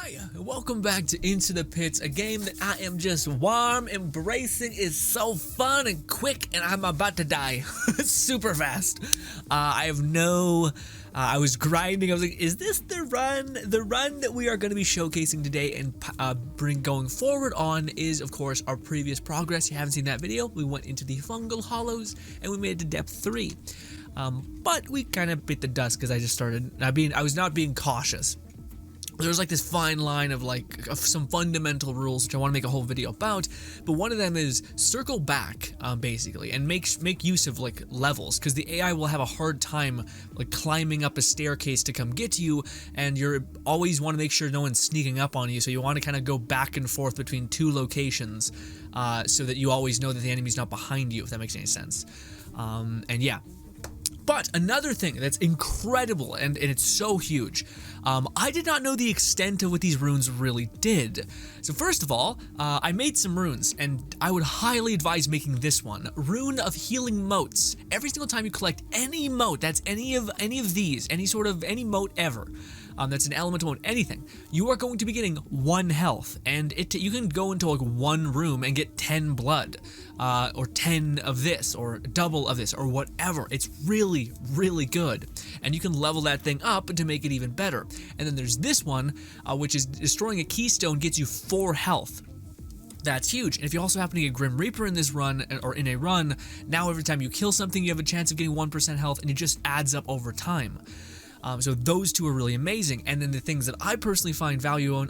Hi, and welcome back to Into the Pits, a game that I am just warm, embracing. It's so fun and quick, and I'm about to die super fast. I was grinding. I was like, is this the run? The run that we are going to be showcasing today and bring going forward on is, of course, our previous progress. If you haven't seen that video, we went into the Fungal hollows, and we made it to depth 3. But we kind of bit the dust because I was not being cautious. There's like this fine line of some fundamental rules which I want to make a whole video about, but one of them is circle back basically and make use of like levels, because the AI will have a hard time like climbing up a staircase to come get you, and you always want to make sure no one's sneaking up on you, so you want to kind of go back and forth between two locations so that you always know that the enemy's not behind you, if that makes any sense. And yeah. But another thing that's incredible, and it's so huge, I did not know the extent of what these runes really did. So first of all, I made some runes, and I would highly advise making this one. Rune of Healing Motes. Every single time you collect any mote, that's any of these, any mote ever, that's an elemental mote, anything, you are going to be getting 1 health, and you can go into like one room and get 10 blood, or 10 of this, or double of this, or whatever. It's really, really good, and you can level that thing up to make it even better. And then there's this one, which is destroying a keystone gets you 4 health. That's huge. And if you also happen to get Grim Reaper in this run, or in a run, now every time you kill something, you have a chance of getting 1% health, and it just adds up over time. So those two are really amazing. And then the things that I personally find value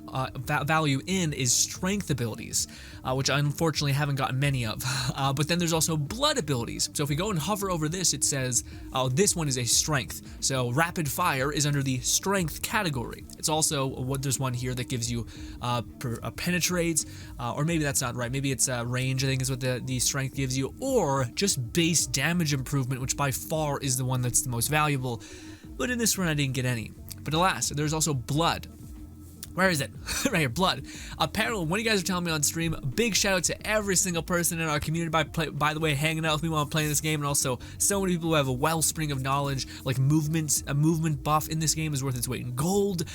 in is strength abilities, which I unfortunately haven't gotten many of. But then there's also blood abilities. So if we go and hover over this, it says, oh, this one is a strength. So rapid fire is under the strength category. It's also, there's one here that gives you penetrates, or maybe that's not right. Maybe it's range, I think is what the strength gives you, or just base damage improvement, which by far is the one that's the most valuable. But in this run, I didn't get any. But alas, there's also blood. Where is it? Right here, blood. Apparently, one of you guys are telling me on stream, big shout out to every single person in our community, by the way, hanging out with me while I'm playing this game, and also so many people who have a wellspring of knowledge, like a movement buff in this game is worth its weight in gold.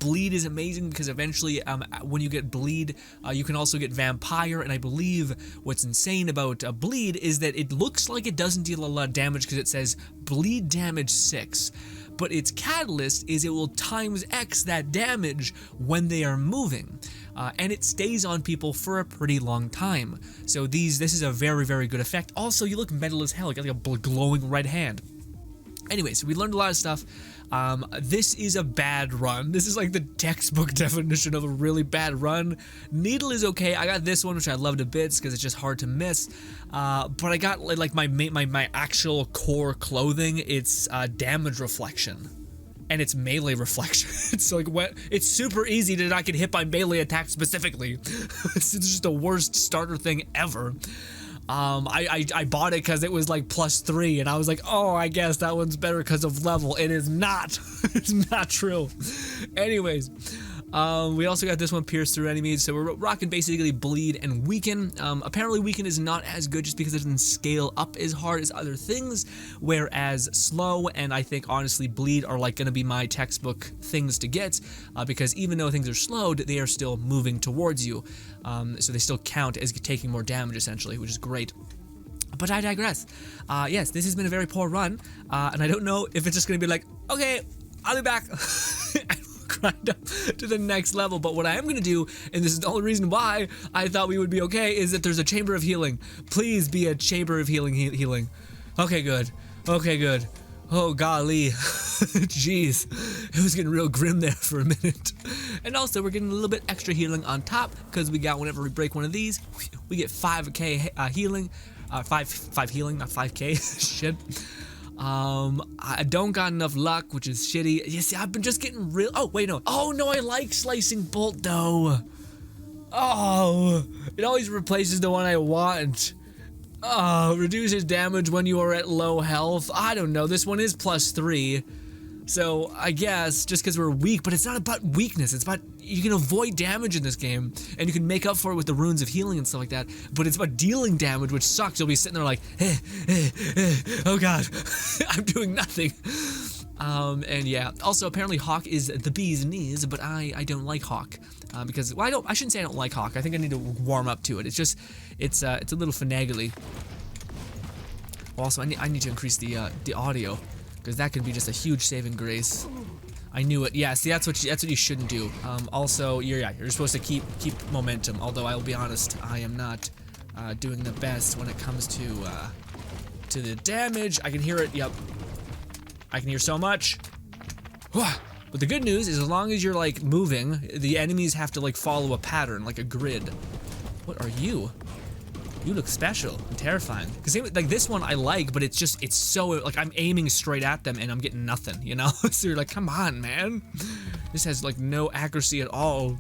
Bleed is amazing, because eventually, when you get bleed, you can also get vampire, and I believe what's insane about bleed is that it looks like it doesn't deal a lot of damage, because it says bleed damage 6. But its catalyst is it will times X that damage when they are moving, and it stays on people for a pretty long time. So this is a very, very good effect. Also, you look metal as hell, you got like a glowing red hand. Anyway, so we learned a lot of stuff. This is a bad run. This is like the textbook definition of a really bad run. Needle is okay. I got this one, which I love to bits because it's just hard to miss. But I got like my actual core clothing. It's damage reflection, and it's melee reflection. It's like it's super easy to not get hit by melee attacks specifically. It's just the worst starter thing ever. I bought it because it was like +3, and I was like, oh, I guess that one's better because of level. It is not. It's not true. Anyways, we also got this one, pierce through enemies, so we're rocking basically bleed and weaken. Apparently weaken is not as good just because it doesn't scale up as hard as other things, whereas slow and I think honestly bleed are like going to be my textbook things to get, because even though things are slowed, they are still moving towards you, so they still count as taking more damage essentially, which is great. But I digress. Yes, this has been a very poor run, and I don't know if it's just going to be like, okay, I'll be back. Grind up to the next level. But what I am going to do, and this is the only reason why I thought we would be okay, is that there's a chamber of healing. Please be a chamber of healing. Okay, good. Okay, good. Oh, golly. Jeez. It was getting real grim there for a minute. And also, we're getting a little bit extra healing on top, because we got, whenever we break one of these, we get 5k healing. 5 healing, not 5k. Shit. I don't got enough luck, which is shitty. You see, I've been just getting real. Oh, wait, no. Oh, no, I like slicing bolt, though. Oh, it always replaces the one I want. Oh, reduces damage when you are at low health. I don't know. This one is +3. So I guess just because we're weak, but it's not about weakness. It's about you can avoid damage in this game, and you can make up for it with the runes of healing and stuff like that. But it's about dealing damage, which sucks. You'll be sitting there like, oh god, I'm doing nothing. And yeah, also apparently Hawk is the bee's knees, but I don't like Hawk because, well, I shouldn't say I don't like Hawk. I think I need to warm up to it. It's just it's a little finagly. Also, I need to increase the audio because that could be just a huge saving grace. I knew it. Yeah, see, that's what you shouldn't do. Also, you're supposed to keep momentum. Although I will be honest, I am not doing the best when it comes to the damage. I can hear it. Yep, I can hear so much. But the good news is, as long as you're like moving, the enemies have to like follow a pattern, like a grid. What are you? You look special and terrifying. Because like this one I like, but it's so, like I'm aiming straight at them and I'm getting nothing, you know? So you're like, come on, man. This has like no accuracy at all.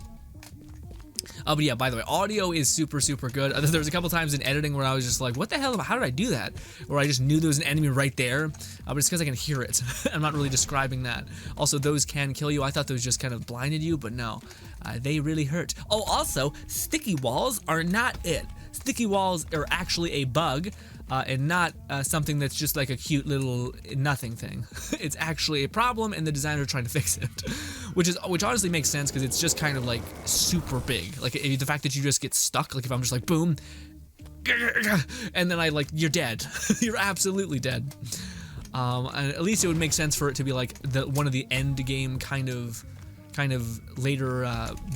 But yeah, by the way, audio is super, super good. There was a couple times in editing where I was just like, what the hell, how did I do that? Where I just knew there was an enemy right there, but it's because I can hear it. I'm not really describing that. Also, those can kill you. I thought those just kind of blinded you, but no, they really hurt. Oh, also, sticky walls are not it. Sticky walls are actually a bug, and not something that's just like a cute little nothing thing. It's actually a problem, and the designers are trying to fix it, which honestly makes sense because it's just kind of like super big. Like the fact that you just get stuck. Like if I'm just like boom, and then you're dead. You're absolutely dead. And at least it would make sense for it to be like one of the end game kind of later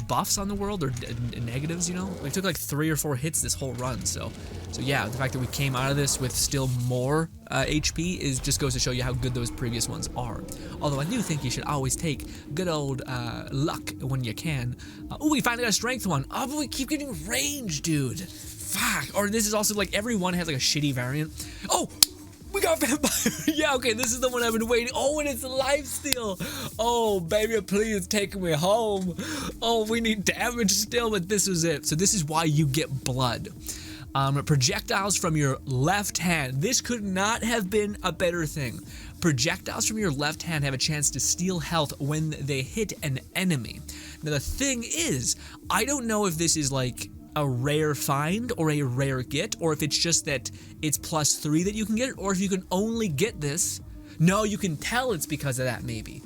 buffs on the world, or negatives, you know? We took like 3 or 4 hits this whole run, so yeah, the fact that we came out of this with still more HP just goes to show you how good those previous ones are. Although I do think you should always take good old luck when you can. Oh, we finally got a strength one. Oh, but we keep getting range, dude. Fuck. Or this is also like everyone has like a shitty variant. Oh! We got vampire. Yeah, okay, this is the one I've been waiting. Oh, and it's lifesteal. Oh, baby, please take me home. Oh, we need damage still, but this is it. So this is why you get blood. Projectiles from your left hand. This could not have been a better thing. Projectiles from your left hand have a chance to steal health when they hit an enemy. Now, the thing is, I don't know if this is like a rare find or a rare get, or if it's just that it's +3 that you can get it, or if you can only get this. No, you can tell it's because of that, maybe.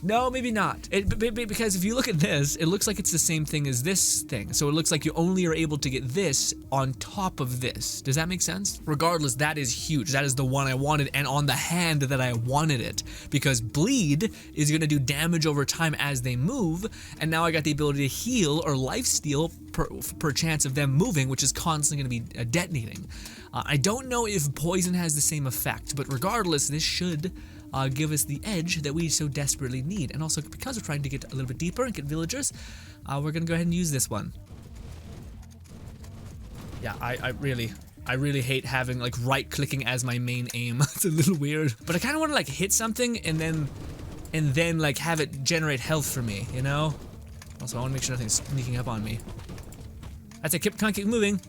No, maybe not. Because if you look at this, it looks like it's the same thing as this thing. So it looks like you only are able to get this on top of this. Does that make sense? Regardless, that is huge. That is the one I wanted, and on the hand that I wanted it. Because bleed is going to do damage over time as they move, and now I got the ability to heal or lifesteal per chance of them moving, which is constantly going to be detonating. I don't know if poison has the same effect, but regardless, this should give us the edge that we so desperately need. And also, because we're trying to get a little bit deeper and get villagers, we're gonna go ahead and use this one. Yeah, I really hate having like right-clicking as my main aim. It's a little weird, but I kind of want to like hit something and then like have it generate health for me, you know? Also, I want to make sure nothing's sneaking up on me. That's it. Keep moving.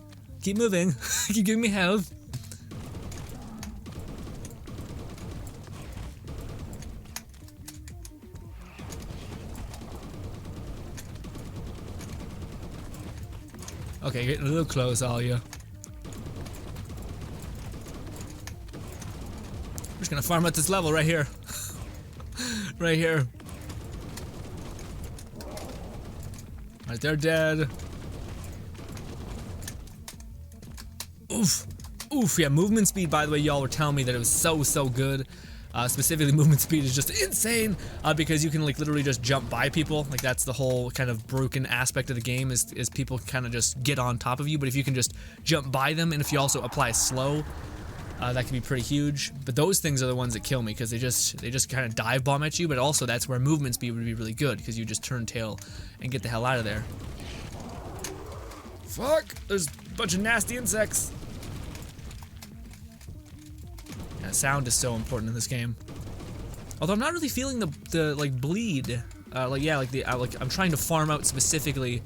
Keep moving. Keep giving me health. Okay, getting a little close, all you. I'm just gonna farm at this level right here. Right here. Right, they're dead. Oof. Oof, yeah, movement speed, by the way, y'all were telling me that it was so good. Specifically, movement speed is just insane because you can like literally just jump by people. Like that's the whole kind of broken aspect of the game is people kind of just get on top of you. But if you can just jump by them, and if you also apply slow, that can be pretty huge. But those things are the ones that kill me because they just kind of dive bomb at you. But also that's where movement speed would be really good because you just turn tail and get the hell out of there. Fuck! There's a bunch of nasty insects. Yeah, sound is so important in this game. Although I'm not really feeling the like bleed. I'm trying to farm out specifically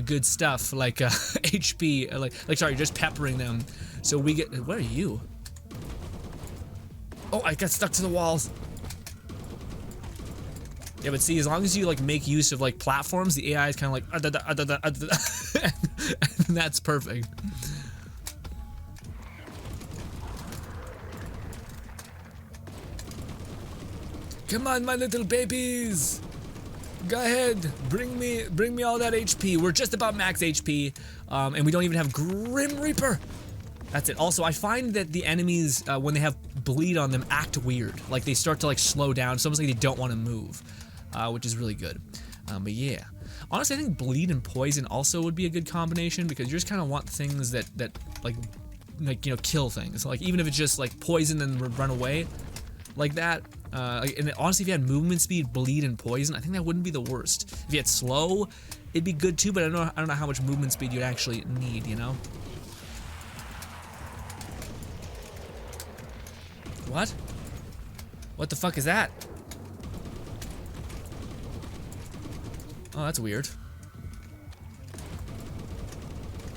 good stuff like HP. Sorry, just peppering them. So we get. Where are you? Oh, I got stuck to the walls. Yeah, but see, as long as you like make use of like platforms, the AI is kind of like, and that's perfect. Come on, my little babies. Go ahead, bring me all that HP. We're just about max HP, and we don't even have Grim Reaper. That's it. Also, I find that the enemies, when they have bleed on them, act weird. Like, they start to, like, slow down. It's almost like they don't want to move, which is really good. But yeah. Honestly, I think bleed and poison also would be a good combination, because you just kind of want things that like, you know, kill things. Like, even if it's just, like, poison and run away, like that. And honestly, if you had movement speed, bleed, and poison, I think that wouldn't be the worst. If you had slow, it'd be good too, but I don't know how much movement speed you'd actually need, you know? What? What the fuck is that? Oh, that's weird.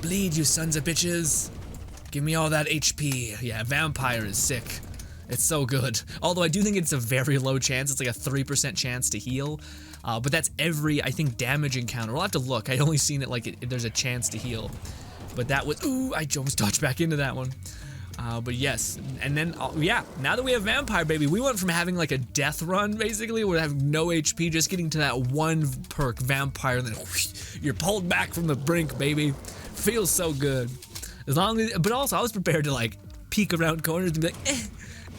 Bleed, you sons of bitches. Give me all that HP. Yeah, vampire is sick. It's so good. Although I do think it's a very low chance. It's like a 3% chance to heal. But that's every, I think, damage encounter. We'll have to look. I only seen it like there's a chance to heal. But that was, ooh, I almost dodged back into that one. But yes, and then, yeah, now that we have Vampire, baby, we went from having like a death run, basically, where we have no HP, just getting to that one perk, Vampire, and then whoosh, you're pulled back from the brink, baby. Feels so good. As long as, but also, I was prepared to like peek around corners and be like,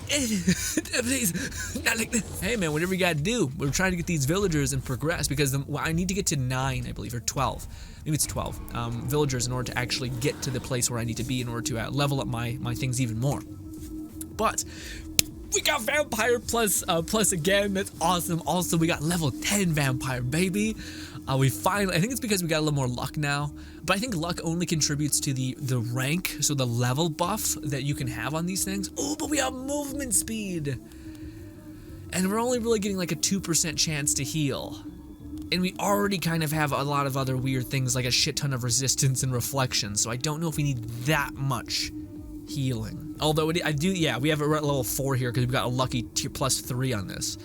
please, not like this. Hey man, whatever you gotta do. We're trying to get these villagers and progress, because I need to get to 9, I believe, or 12. Maybe it's 12 villagers in order to actually get to the place where I need to be in order to level up my things even more. But we got Vampire plus again. That's awesome. Also, we got level 10 Vampire, baby. We finally, I think it's because we got a little more luck now, but I think luck only contributes to the rank, so the level buff that you can have on these things. Oh, but we have movement speed, and we're only really getting like a 2% chance to heal, and we already kind of have a lot of other weird things like a shit ton of resistance and reflection, so I don't know if we need that much healing. Although I do, yeah, we have a level 4 here because we've got a lucky tier +3 on this.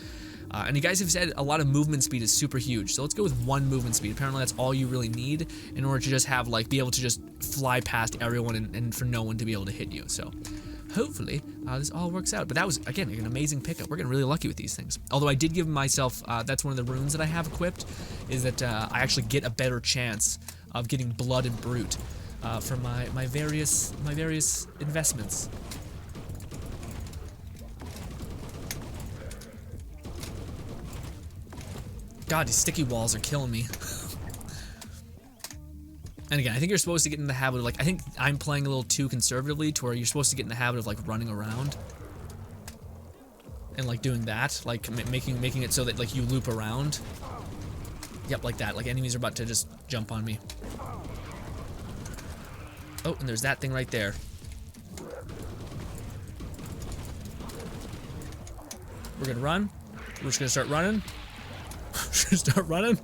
And you guys have said a lot of movement speed is super huge, so let's go with 1 movement speed. Apparently that's all you really need in order to just have, like, be able to just fly past everyone and for no one to be able to hit you. So hopefully this all works out. But that was, again, an amazing pickup. We're getting really lucky with these things. Although I did give myself, that's one of the runes that I have equipped, is that I actually get a better chance of getting blood and brute for my various investments. God, these sticky walls are killing me. And again, I think you're supposed to get in the habit of, like, I think I'm playing a little too conservatively to where you're supposed to get in the habit of, like, running around. And, like, doing that. Like, making it so that, like, you loop around. Yep, like that. Like, enemies are about to just jump on me. Oh, and there's that thing right there. We're gonna run. We're just gonna start running. Start running.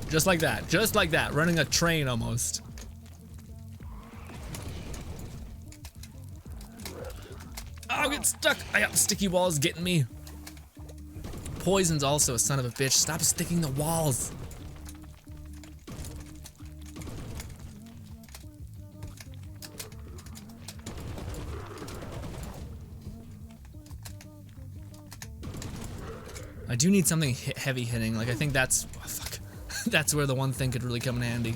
Just like that, running a train almost. Oh, get stuck. I got sticky walls getting me. Poison's also a son of a bitch. Stop sticking the walls. I do need something heavy hitting. Like, I think that's, oh, fuck. That's where the one thing could really come in handy.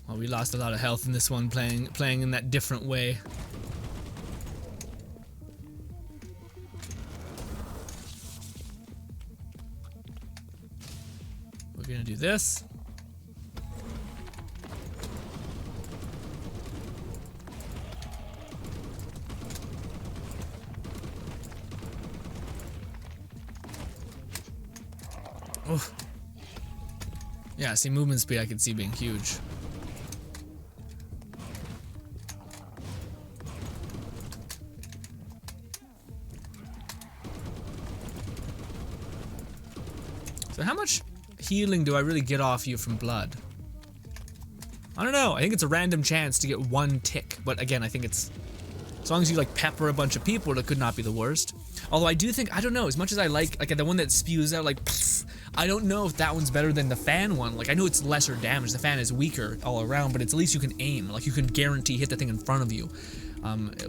Well, we lost a lot of health in this one, playing in that different way. We're gonna do this. Oof. Yeah, see, movement speed I can see being huge. So how much healing do I really get off you from blood? I don't know. I think it's a random chance to get one tick. But again, I think it's, as long as you like pepper a bunch of people, it could not be the worst. Although I do think, I don't know, as much as I like the one that spews out like, pfft, I don't know if that one's better than the fan one. Like, I know it's lesser damage. The fan is weaker all around, but it's at least you can aim. Like, you can guarantee hit the thing in front of you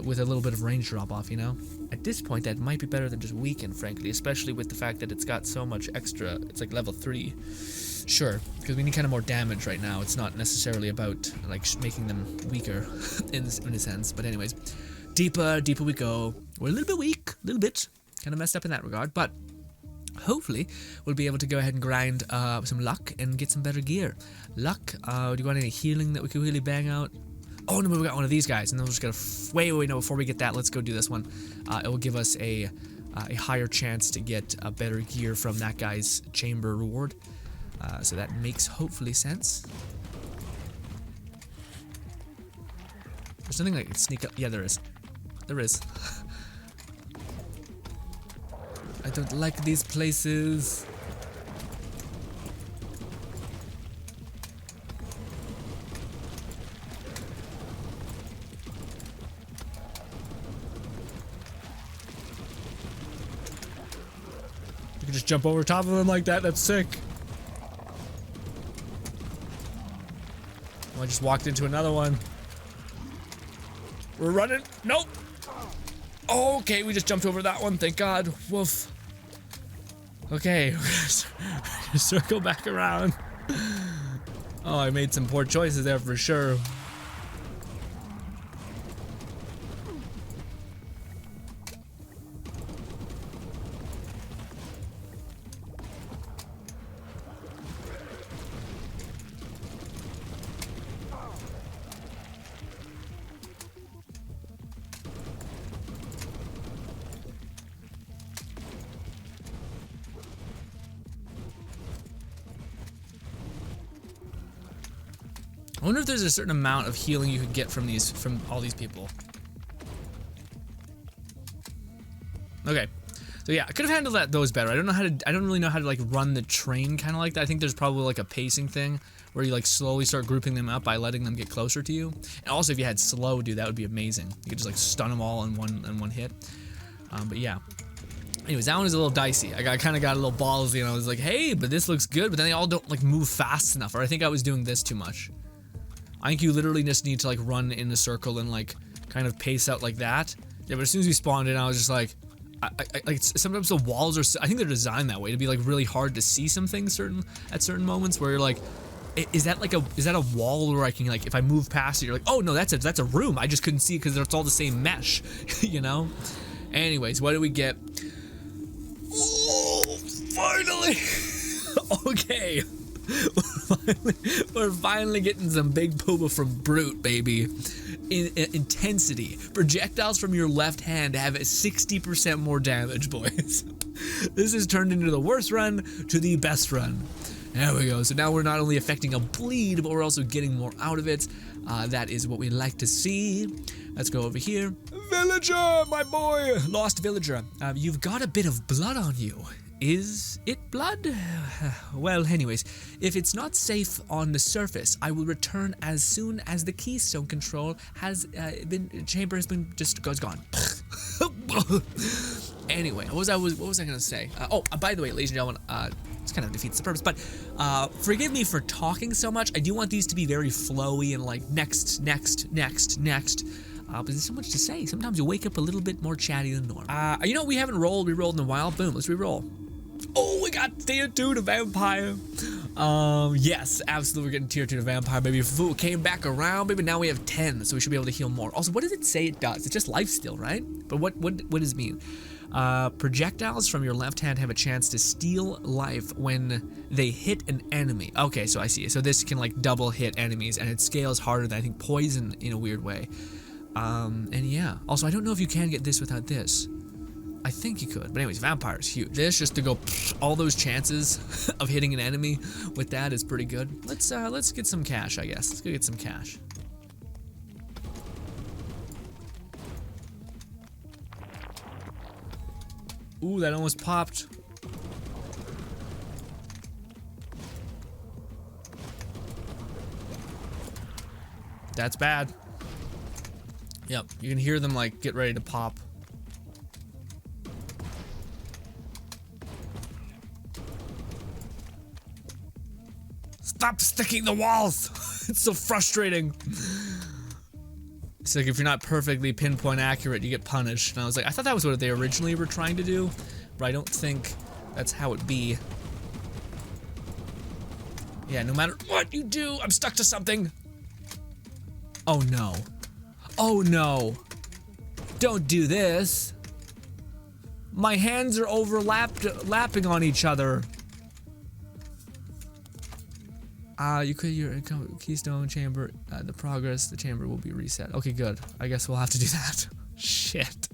with a little bit of range drop off, you know? At this point, that might be better than just weaken, frankly, especially with the fact that it's got so much extra. It's like level 3. Sure, because we need kind of more damage right now. It's not necessarily about, like, making them weaker in a sense. But anyways, deeper we go. We're a little bit weak, a little bit. Kind of messed up in that regard, but hopefully we'll be able to go ahead and grind some luck and get some better gear. Luck, do you want any healing that we could really bang out? Oh no, we got one of these guys, and then we'll just gotta wait, no, before we get that, let's go do this one. It will give us a higher chance to get better gear from that guy's chamber reward. So that makes hopefully sense. There's something like sneak up. Yeah, there is. There is. I don't like these places. You can just jump over top of them like that. That's sick. Oh, I just walked into another one. We're running. Nope. Oh, okay, we just jumped over that one. Thank God. Woof. Okay, circle back around. Oh, I made some poor choices there for sure. I wonder if there's a certain amount of healing you could get from all these people. Okay, so yeah, I could have handled those better. I don't really know how to like run the train kind of like that. I think there's probably like a pacing thing where you like slowly start grouping them up by letting them get closer to you. And also, if you had slow, dude, that would be amazing. You could just like stun them all in one hit. But yeah. Anyways, that one is a little dicey. I kind of got a little ballsy, and I was like, hey, but this looks good. But then they all don't like move fast enough, or I think I was doing this too much. I think you literally just need to like run in a circle and like kind of pace out like that. Yeah, but as soon as we spawned in, I was just like, like sometimes the walls are, I think they're designed that way to be like really hard to see some things at certain moments where you're like, is that a wall where I can like, if I move past it, you're like, oh no, that's a room. I just couldn't see it because it's all the same mesh, you know? Anyways, what do we get? Oh, finally! Okay. We're finally getting some big pooba from Brute, baby. Intensity. Projectiles from your left hand have 60% more damage, boys. This has turned into the worst run to the best run. There we go. So now we're not only affecting a bleed, but we're also getting more out of it. That is what we like to see. Let's go over here. Villager, my boy. Lost villager. You've got a bit of blood on you. Is it blood? Well, anyways, if it's not safe on the surface, I will return as soon as the keystone control has chamber has been gone. Anyway, what was I gonna say? By the way, ladies and gentlemen, this kind of defeats the purpose, but forgive me for talking so much. I do want these to be very flowy and like next. But there's so much to say. Sometimes you wake up a little bit more chatty than normal. You know, we haven't rolled in a while. Boom, let's re-roll. Oh, we got tier 2 to vampire. Yes, absolutely, we're getting tier 2 to vampire, baby. Food came back around, baby. Now we have 10, so we should be able to heal more. Also, what does it say it does? It's just life steal, right? But what does it mean? Projectiles from your left hand have a chance to steal life when they hit an enemy. Okay, so I see. So this can like double hit enemies, and it scales harder than I think poison in a weird way. And yeah. Also, I don't know if you can get this without this. I think you could, but anyways, vampire is huge. This just to go all those chances of hitting an enemy with that is pretty good. Let's get some cash, I guess. Let's go get some cash. Ooh, that almost popped. That's bad. Yep, you can hear them like get ready to pop. Stop sticking the walls! It's so frustrating. It's like if you're not perfectly pinpoint accurate, you get punished. And I was like, I thought that was what they originally were trying to do, but I don't think that's how it be. Yeah, no matter what you do, I'm stuck to something. Oh no. Oh no. Don't do this. My hands are lapping on each other. You could your keystone chamber, the chamber will be reset. Okay, good. I guess we'll have to do that. Shit.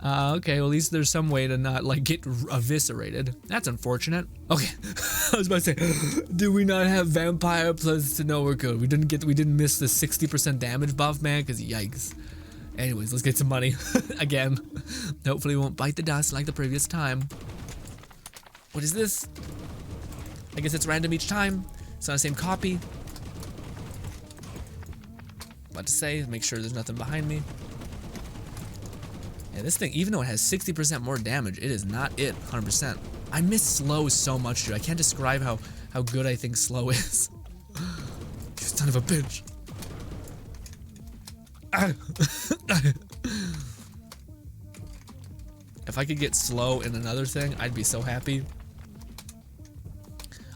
Okay, well at least there's some way to not like get eviscerated. That's unfortunate. Okay, I was about to say, do we not have vampire plus to know we're good? We didn't miss the 60% damage buff, man, because yikes. Anyways, let's get some money again. Hopefully we won't bite the dust like the previous time. What is this? I guess it's random each time. It's not the same copy. About to say, make sure there's nothing behind me. Yeah, this thing, even though it has 60% more damage, it is not it 100%. I miss slow so much, dude. I can't describe how good I think slow is. You son of a bitch. If I could get slow in another thing, I'd be so happy.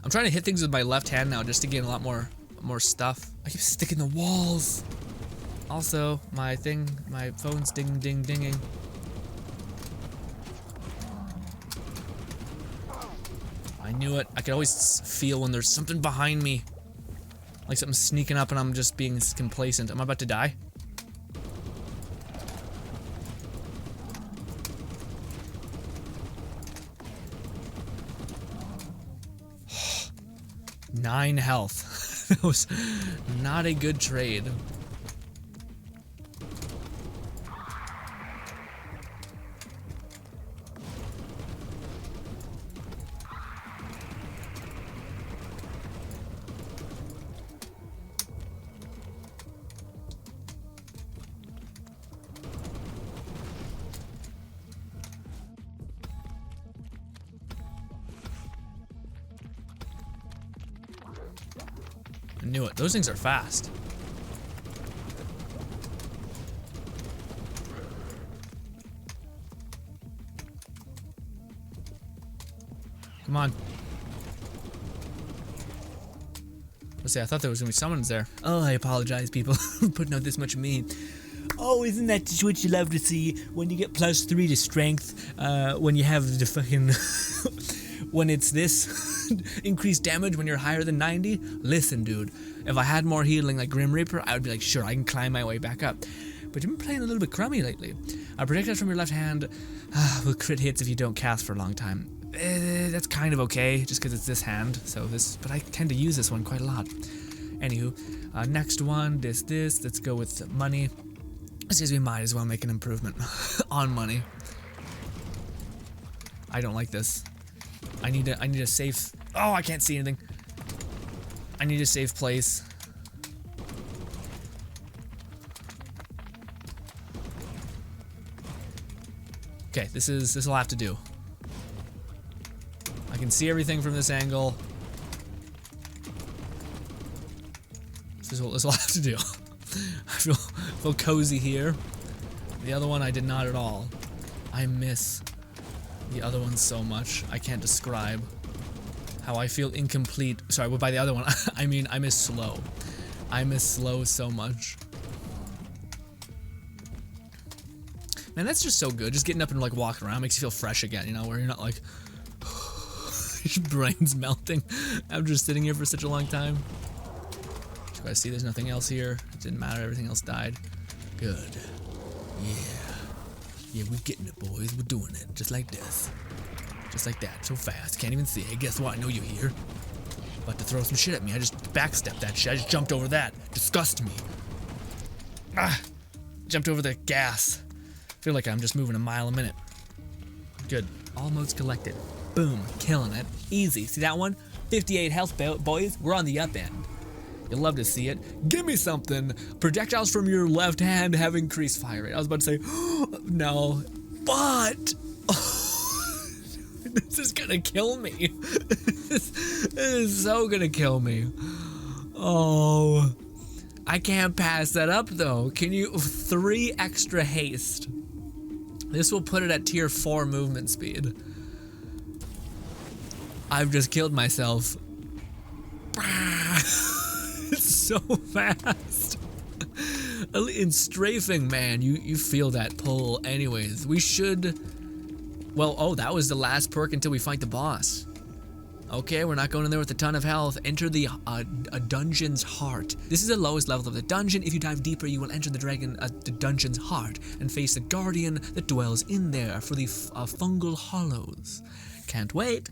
I'm trying to hit things with my left hand now just to gain a lot more stuff. I keep sticking the walls. Also, my phone's dinging. I knew it. I could always feel when there's something behind me. Like something's sneaking up and I'm just being complacent. Am I about to die? Nine health. That was not a good trade. I knew it. Those things are fast. Come on. Let's see, I thought there was gonna be someone there. Oh, I apologize, people, for putting out this much of me. Oh, isn't that just what you love to see? When you get +3 to strength, when you have the fucking... when it's this increased damage when you're higher than 90? Listen, dude, if I had more healing like Grim Reaper, I would be like, sure, I can climb my way back up. But you've been playing a little bit crummy lately. Projectiles from your left hand will crit hits if you don't cast for a long time. That's kind of okay, just because it's this hand. So this, but I tend to use this one quite a lot. Anywho, next one, this. Let's go with money. Since we might as well make an improvement on money. I don't like this. I need a safe. Oh, I can't see anything. I need a safe place. Okay, this will have to do. I can see everything from this angle. This will have to do. I feel cozy here. The other one I did not at all. I miss the other one so much. I can't describe how I feel incomplete. Sorry, but by the other one, I mean I miss slow. I miss slow so much. Man, that's just so good. Just getting up and like walking around makes you feel fresh again, you know, where you're not like your brain's melting after sitting here for such a long time. I see there's nothing else here. It didn't matter, everything else died. Good. Yeah, we're getting it, boys. We're doing it. Just like this. Just like that. So fast. Can't even see. Hey, guess what? I know you're here. About to throw some shit at me. I just backstepped that shit. I just jumped over that. Disgust me. Ah! Jumped over the gas. Feel like I'm just moving a mile a minute. Good. All modes collected. Boom. Killing it. Easy. See that one? 58 health, boys. We're on the up end. You'll love to see it. Give me something. Projectiles from your left hand have increased fire rate. I was about to say, no, but this is gonna kill me. This is so gonna kill me. Oh, I can't pass that up though. Can you? 3 extra haste. This will put it at tier 4 movement speed. I've just killed myself. It's so fast. In strafing, man, you feel that pull. Anyways, we should. Well, oh, that was the last perk until we fight the boss. Okay, we're not going in there with a ton of health. Enter the dungeon's heart. This is the lowest level of the dungeon. If you dive deeper, you will enter the dungeon's heart and face the guardian that dwells in there for the fungal hollows. Can't wait.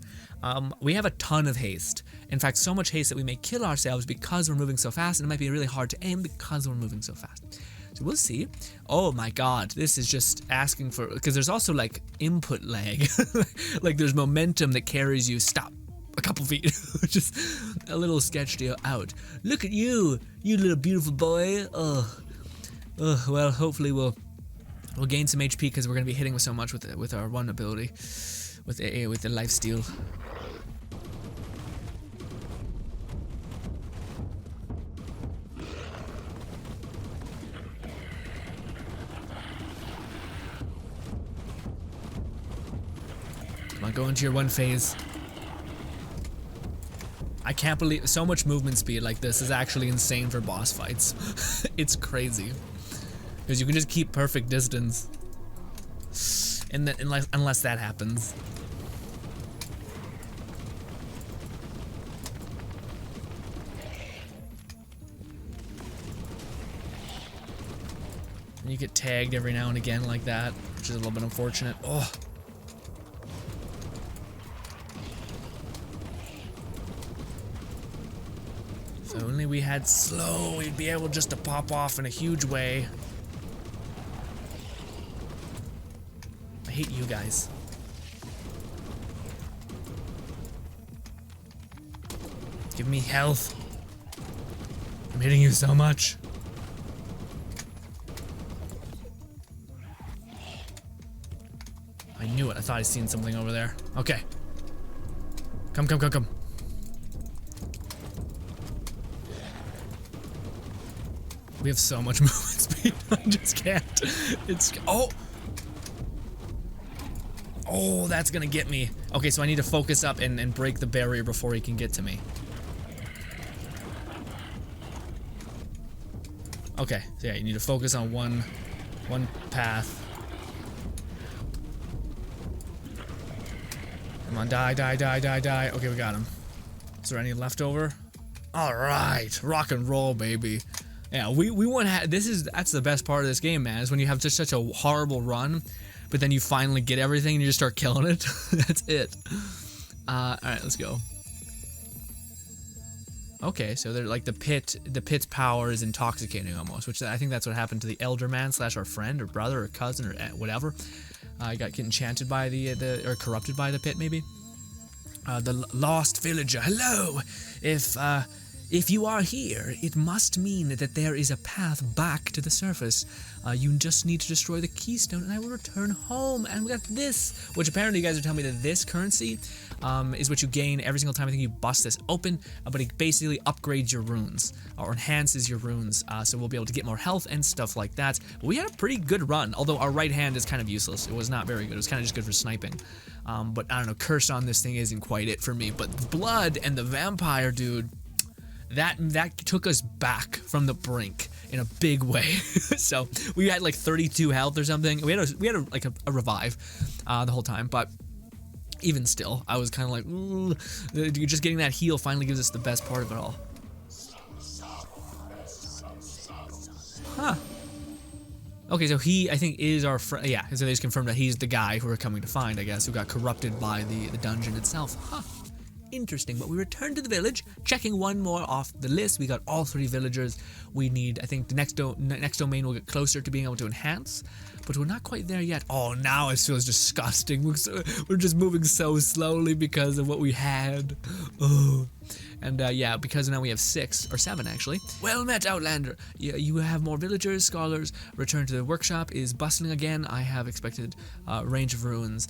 We have a ton of haste. In fact, so much haste that we may kill ourselves because we're moving so fast, and it might be really hard to aim because we're moving so fast. So we'll see. Oh my god, this is just asking for, because there's also like input lag. Like there's momentum that carries you. Stop. A couple feet, just a little sketched out. Look at you, you little beautiful boy. Well, hopefully we'll gain some HP because we're gonna be hitting with so much with our one ability, with the life steal. Come on, go into your one phase. I can't believe so much movement speed like this is actually insane for boss fights. It's crazy because you can just keep perfect distance, and then unless that happens. And you get tagged every now and again like that, which is a little bit unfortunate. Oh. If only we had slow, we'd be able just to pop off in a huge way. I hate you guys. Give me health. I'm hitting you so much. I knew it. I thought I seen something over there. Okay. Come. We have so much movement speed. I just can't. It's oh, that's gonna get me. Okay, so I need to focus up and break the barrier before he can get to me. Okay, so yeah, you need to focus on one path. Come on, die. Okay, we got him. Is there any left over? All right, rock and roll, baby. Yeah, we want to. That's the best part of this game, man. Is when you have just such a horrible run, but then you finally get everything and you just start killing it. That's it. All right, let's go. Okay, so they're like the pit's power is intoxicating almost, which I think that's what happened to the elder man / our friend or brother or cousin or whatever. He got enchanted by or corrupted by the pit maybe. The lost villager. Hello. If you are here, it must mean that there is a path back to the surface. You just need to destroy the keystone and I will return home. And we got this, which apparently you guys are telling me that this currency is what you gain every single time I think you bust this open, but it basically upgrades your runes or enhances your runes. So we'll be able to get more health and stuff like that. But we had a pretty good run, although our right hand is kind of useless. It was not very good. It was kind of just good for sniping. But I don't know, curse on this thing isn't quite it for me. But the blood and the vampire, dude, that took us back from the brink in a big way. So we had like 32 health or something. We had a revive the whole time, but even still, I was kind of like, ooh, just getting that heal finally gives us the best part of it all. Huh. Okay, so he, I think, is our friend. Yeah, so they just confirmed that he's the guy who we're coming to find, I guess, who got corrupted by the dungeon itself. Huh. interesting. But we return to the village, checking one more off the list. We got all 3 villagers. We need, I think the next domain will get closer to being able to enhance, but we're not quite there yet. Oh, now it feels disgusting. We're just moving so slowly because of what we had. Oh. And yeah, because now we have 6 or 7 actually. Well met, Outlander. You have more villagers, scholars. Return to the workshop is bustling again. I have expected range of runes,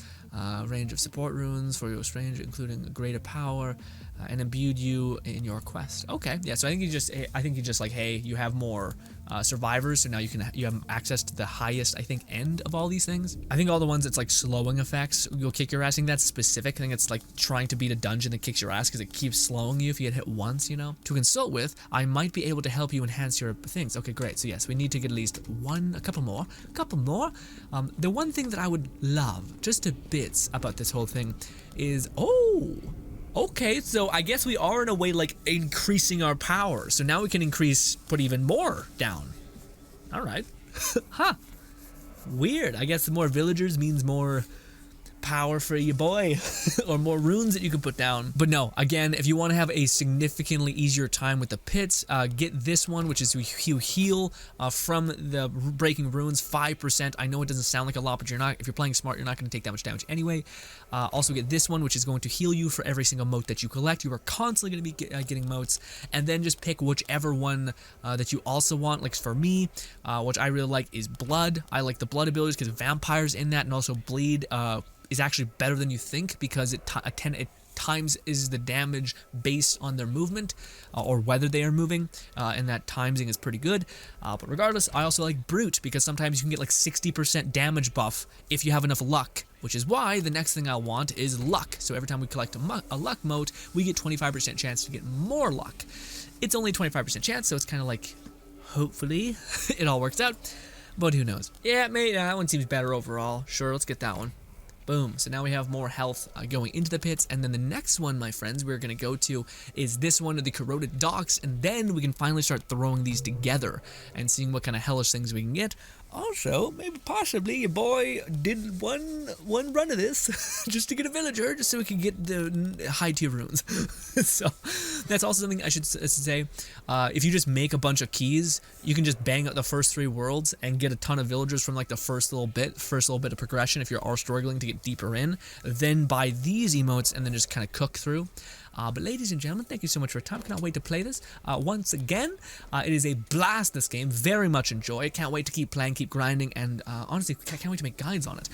range of support runes for your strange, including greater power, and imbued you in your quest. Okay, yeah. So I think you just like, hey, you have more survivors, so now you have access to the highest, I think, end of all these things. I think all the ones that's like slowing effects will kick your ass. I think that's specific. I think it's like trying to beat a dungeon that kicks your ass because it keeps slowing you if you get hit once, you know. To consult with, I might be able to help you enhance your things. Okay, great. So yes, we need to get at least a couple more. The one thing that I would love, just to bits about this whole thing, is okay, so I guess we are in a way like increasing our power. So now we can put even more down. All right. Huh. Weird. I guess the more villagers means more power for you, boy. Or more runes that you can put down. But no, again, if you want to have a significantly easier time with the pits, get this one, which is you heal from the breaking runes 5%. I know it doesn't sound like a lot, but if you're playing smart, you're not going to take that much damage anyway. Also get this one, which is going to heal you for every single mote that you collect. You are constantly going to be getting motes, and then just pick whichever one that you also want. Like for me, which I really like is blood. I like the blood abilities because vampires in that, and also bleed is actually better than you think because it times is the damage based on their movement or whether they are moving, and that timesing is pretty good. But regardless, I also like brute because sometimes you can get like 60% damage buff if you have enough luck, which is why the next thing I want is luck. So every time we collect a luck mote, we get 25% chance to get more luck. It's only 25% chance, so it's kind of like, hopefully it all works out, but who knows. Yeah, mate, that one seems better overall. Sure, let's get that one. Boom. So now we have more health going into the pits. And then the next one, my friends, we're going to go to is this one of the corroded docks. And then we can finally start throwing these together and seeing what kind of hellish things we can get. Also, maybe possibly your boy did one run of this just to get a villager, just so we can get the high tier runes. So that's also something I should say. If you just make a bunch of keys, you can just bang out the first 3 worlds and get a ton of villagers from like the first little bit of progression if you are struggling to get deeper in. Then buy these emotes and then just kind of cook through. But ladies and gentlemen, thank you so much for your time. Cannot wait to play this once again. It is a blast, this game. Very much enjoy it. Can't wait to keep playing, keep grinding, and honestly, can't wait to make guides on it.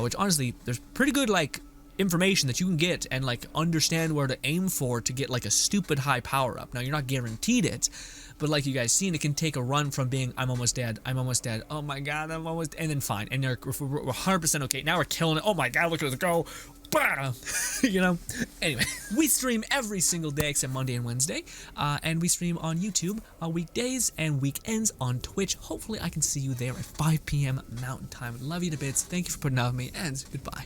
Which honestly, there's pretty good like information that you can get and like understand where to aim for to get like a stupid high power up. Now you're not guaranteed it, but like you guys seen, it can take a run from being I'm almost dead, oh my god, I'm almost, and then fine, and we're 100% okay. Now we're killing it. Oh my god, look at us go. You know, anyway, we stream every single day except Monday and Wednesday, and we stream on YouTube weekdays and weekends on Twitch. Hopefully I can see you there at 5 p.m. Mountain Time. Love you to bits. Thank you for putting up with me, and goodbye.